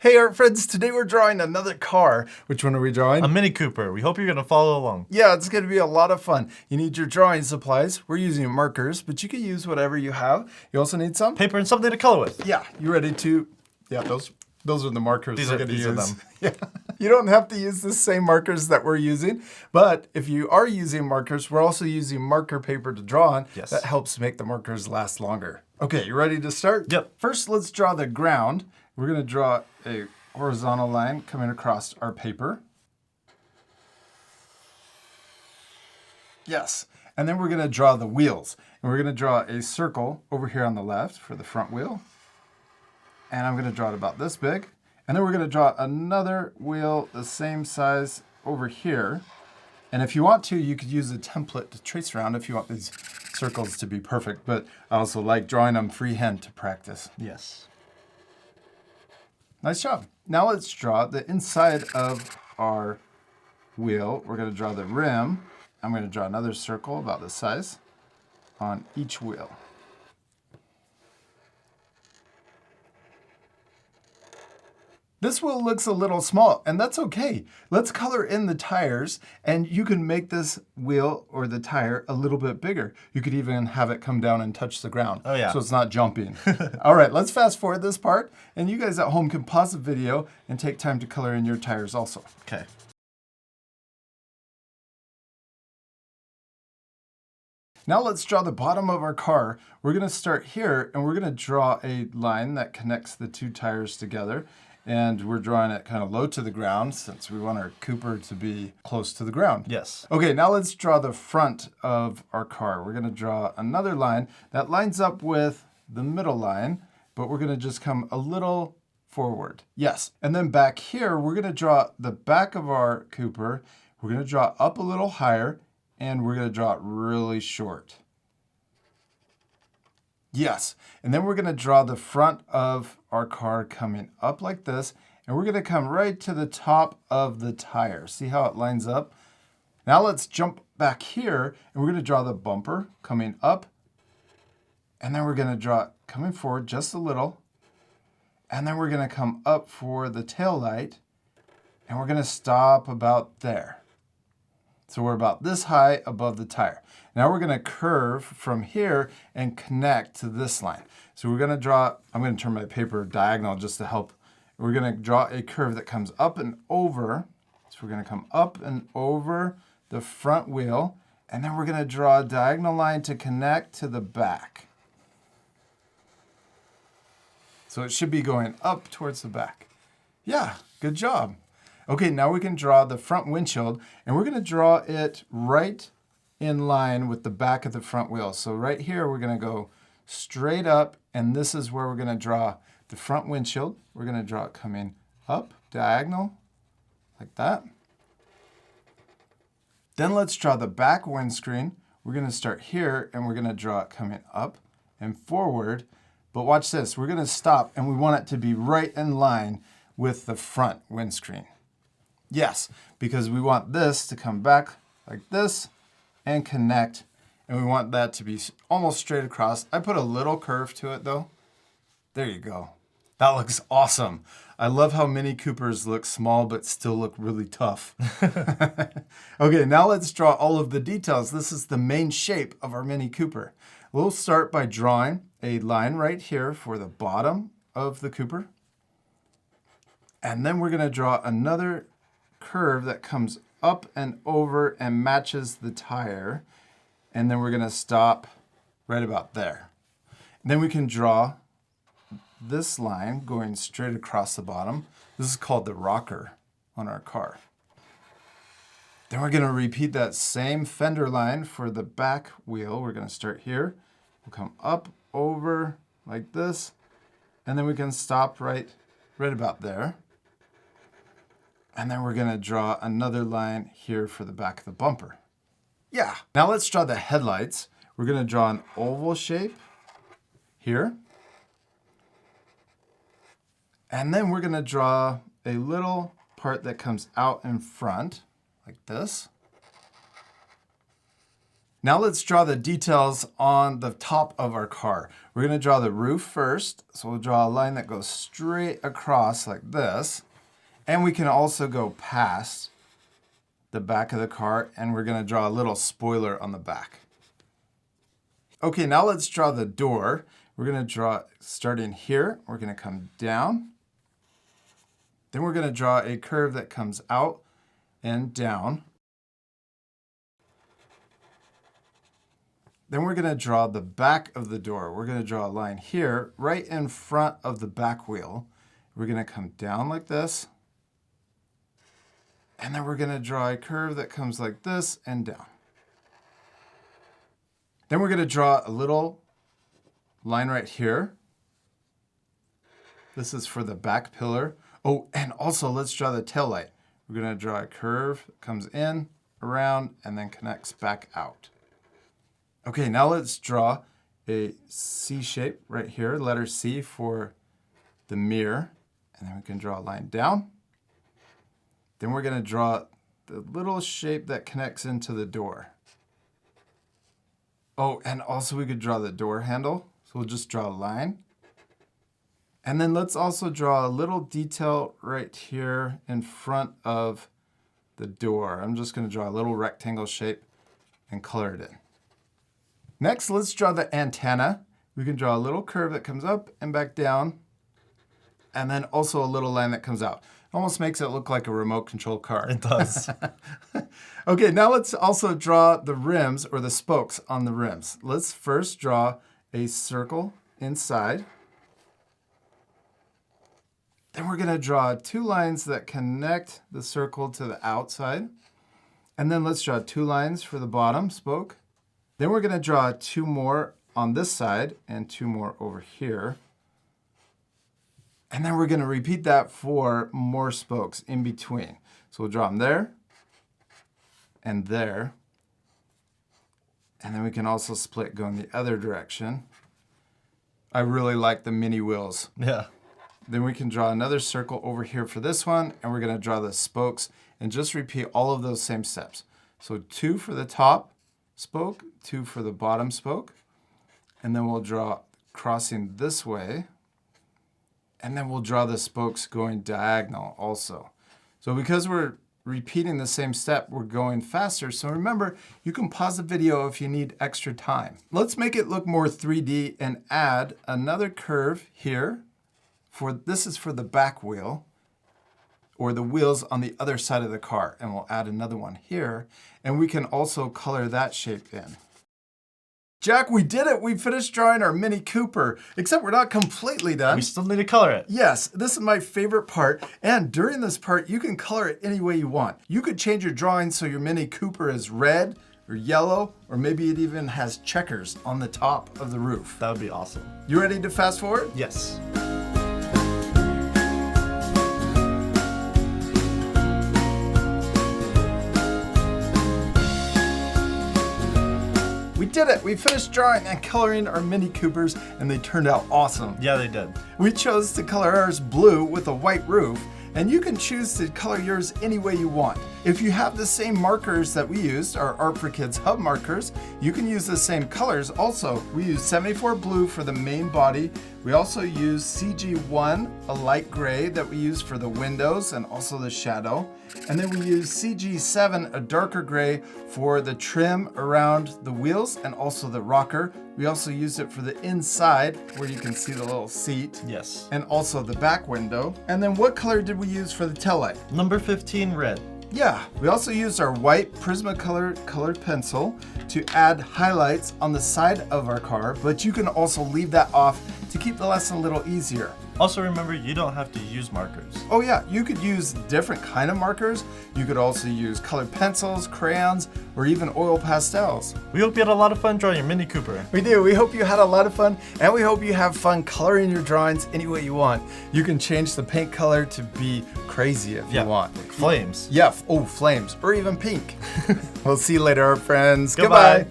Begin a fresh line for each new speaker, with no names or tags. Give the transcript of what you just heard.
Hey art friends, today we're drawing another car. Which one are we drawing?
A Mini Cooper. We hope you're gonna follow along.
Yeah, it's gonna be a lot of fun. You need your drawing supplies. We're using markers, but you can use whatever you have. You also need some
Paper and something to color with.
Yeah, you ready to? Yeah, those are the markers
These
we're
are
gonna use.
them.
Yeah, you don't have to use the same markers that we're using, but if you are using markers, we're also using marker paper to draw on.
Yes.
That helps make the markers last longer. Okay, you ready to start?
Yep.
First, let's draw the ground. We're gonna draw a horizontal line coming across our paper. Yes. And then we're going to draw the wheels. And we're going to draw a circle over here on the left for the front wheel. And I'm going to draw it about this big. And then we're going to draw another wheel the same size over here. And if you want to, you could use a template to trace around if you want these circles to be perfect. But I also like drawing them freehand to practice.
Yes.
Nice job. Now let's draw the inside of our wheel. We're going to draw the rim. I'm going to draw another circle about this size on each wheel. This wheel looks a little small, and that's okay. Let's color in the tires, and you can make this wheel or the tire a little bit bigger. You could even have it come down and touch the ground.
Oh, yeah.
So it's not jumping. All right, let's fast forward this part, and you guys at home can pause the video and take time to color in your tires also.
Okay.
Now let's draw the bottom of our car. We're gonna start here, and we're gonna draw a line that connects the two tires together. And we're drawing it kind of low to the ground since we want our Cooper to be close to the ground.
Yes.
Okay, now let's draw the front of our car. We're gonna draw another line that lines up with the middle line, but we're gonna just come a little forward. Yes, and then back here, we're gonna draw the back of our Cooper. We're gonna draw up a little higher, and we're gonna draw it really short. Yes, and then we're gonna draw the front of our car coming up like this, and we're gonna come right to the top of the tire. See how it lines up? Now let's jump back here, and we're gonna draw the bumper coming up, and then we're gonna draw it coming forward just a little, and then we're gonna come up for the tail light, and we're gonna stop about there. So we're about this high above the tire. Now we're gonna curve from here and connect to this line. So we're gonna draw, I'm gonna turn my paper diagonal just to help. We're gonna draw a curve that comes up and over. So we're gonna come up and over the front wheel, and then we're gonna draw a diagonal line to connect to the back. So it should be going up towards the back. Yeah, good job. Okay, now we can draw the front windshield, and we're gonna draw it right in line with the back of the front wheel. So right here, we're gonna go straight up, and this is where we're gonna draw the front windshield. We're gonna draw it coming up, diagonal, like that. Then let's draw the back windscreen. We're gonna start here, and we're gonna draw it coming up and forward. But watch this, we're gonna stop, and we want it to be right in line with the front windscreen. Yes, because we want this to come back like this and connect, and we want that to be almost straight across. I put a little curve to it though. There you go. That looks awesome. I love how Mini Coopers look small but still look really tough. Okay, now let's draw all of the details. This is the main shape of our Mini Cooper. We'll start by drawing a line right here for the bottom of the Cooper. And then we're gonna draw another curve that comes up and over and matches the tire, and then we're going to stop right about there. And then we can draw this line going straight across the bottom. This is called the rocker on our car. Then we're going to repeat that same fender line for the back wheel. We're going to start here. We'll come up, over like this, and then we can stop right about there. And then we're gonna draw another line here for the back of the bumper. Yeah, now let's draw the headlights. We're gonna draw an oval shape here. And then we're gonna draw a little part that comes out in front, like this. Now let's draw the details on the top of our car. We're going to draw the roof first. So we'll draw a line that goes straight across like this. And we can also go past the back of the car, and we're going to draw a little spoiler on the back. Okay, now let's draw the door. We're going to draw starting here. We're going to come down. Then we're going to draw a curve that comes out and down. Then we're going to draw the back of the door. We're going to draw a line here, right in front of the back wheel. We're going to come down like this. And then we're going to draw a curve that comes like this and down. Then we're going to draw a little line right here. This is for the back pillar. Oh, and also let's draw the tail light. We're going to draw a curve that comes in, around, and then connects back out. Okay, now let's draw a C shape right here, letter C for the mirror. And then we can draw a line down. Then we're going to draw the little shape that connects into the door. Oh, and also we could draw the door handle. So we'll just draw a line. And then let's also draw a little detail right here in front of the door. I'm just going to draw a little rectangle shape and color it in. Next, let's draw the antenna. We can draw a little curve that comes up and back down, and then also a little line that comes out. It almost makes it look like a remote control car.
It does.
Okay, now let's also draw the rims or the spokes on the rims. Let's first draw a circle inside. Then we're going to draw two lines that connect the circle to the outside. And then let's draw two lines for the bottom spoke. Then we're going to draw two more on this side and two more over here. And then we're going to repeat that for more spokes in between. So we'll draw them there and there. And then we can also split going the other direction. I really like the mini wheels.
Yeah.
Then we can draw another circle over here for this one, and we're going to draw the spokes and just repeat all of those same steps. So two for the top spoke, two for the bottom spoke, and then we'll draw crossing this way, and then we'll draw the spokes going diagonal also. So because we're repeating the same step, we're going faster. So remember, you can pause the video if you need extra time. Let's make it look more 3D and add another curve here. This is for the back wheel, or the wheels on the other side of the car. And we'll add another one here. And we can also color that shape in. Jack, we did it. We finished drawing our Mini Cooper, except we're not completely done.
We still need to color it.
Yes, this is my favorite part. And during this part, you can color it any way you want. You could change your drawing so your Mini Cooper is red or yellow, or maybe it even has checkers on the top of the roof.
That would be awesome.
You ready to fast forward?
Yes.
We did it! We finished drawing and coloring our Mini Coopers, and they turned out awesome.
Yeah, they did.
We chose to color ours blue with a white roof, and you can choose to color yours any way you want. If you have the same markers that we used, our Art for Kids hub markers, you can use the same colors also. We used 74 blue for the main body. We also used CG1, a light gray that we used for the windows and also the shadow. And then we used CG7, a darker gray for the trim around the wheels and also the rocker. We also used it for the inside where you can see the little seat.
Yes.
And also the back window. And then what color did we use for the taillight?
Number 15, red.
Yeah, we also used our white Prismacolor colored pencil to add highlights on the side of our car, but you can also leave that off to keep the lesson a little easier.
Also remember, you don't have to use markers.
Oh yeah, you could use different kind of markers. You could also use colored pencils, crayons, or even oil pastels.
We hope you had a lot of fun drawing your Mini Cooper.
We do. We hope you had a lot of fun, and we hope you have fun coloring your drawings any way you want. You can change the paint color to be crazy if you want.
Like flames.
Yeah, oh, flames, or even pink. We'll see you later, our friends.
Goodbye.